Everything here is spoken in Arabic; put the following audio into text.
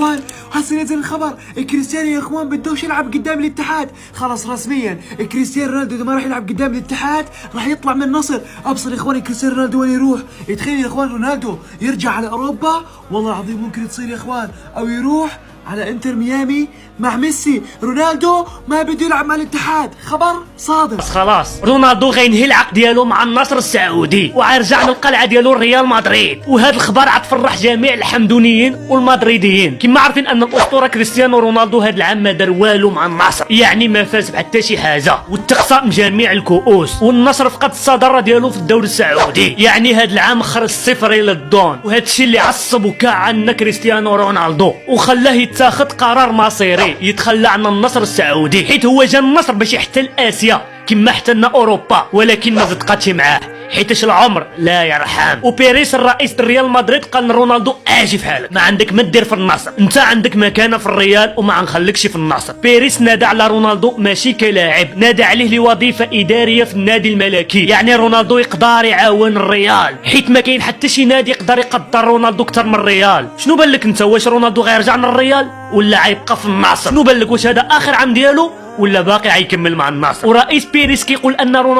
اخوان هسه نزل الخبر كريستيانو يا اخوان بدوش يلعب قدام الاتحاد. خلاص رسميا كريستيانو رونالدو اذا ما راح يلعب قدام الاتحاد راح يطلع من النصر. ابصر يا اخوان كريستيانو رونالدو وين يروح؟ تخيل يا اخوان رونالدو يرجع على اوروبا، والله العظيم ممكن تصير يا اخوان، او يروح على انتر ميامي مع ميسي. رونالدو ما بده يلعب مع الاتحاد، خبر صادق. بس خلاص رونالدو غينهي العقد ديالو مع النصر السعودي وغيرجع للقلعه ديالو ريال مدريد، وهذا الخبر غتفرح جميع الحمدونيين والمدريديين. كما عارفين ان الاسطوره كريستيانو رونالدو هذا العام ما دار والو مع النصر، يعني ما فاز بحتى شي حاجه، وتقسم جميع الكؤوس، والنصر فقد الصداره ديالو في الدوري السعودي. يعني هذا العام خرج صفري للدون، وهذا الشيء اللي عصب وكعن كريستيانو رونالدو وخلاه يتاخذ قرار مصيري يتخلى عن النصر السعودي، حيت هو جا النصر باش يحتل اسيا كما احتلنا اوروبا، ولكن ما صدقاتش معاه حيتاش العمر لا يرحم. وبيريس الرئيس ريال مدريد قال لرونالدو اجي في حالك، ما عندك ما دير في النصر، انت عندك مكانه في الريال وما غنخليكش في النصر. بيريس نادى على رونالدو ماشي كلاعب، نادى عليه لوظيفه اداريه في النادي الملكي، يعني رونالدو يقدر يعاون الريال، حيت ما كاين حتى شي نادي يقدر يقدر رونالدو اكثر من الريال. شنو بان لك انت؟ واش رونالدو غيرجع للريال ولا غيبقى في النصر؟ شنو بان لك؟ واش هذا اخر عام ديالو ولا باقي غيكمل مع النصر؟ ورئيس بيريس كيقول ان رونالدو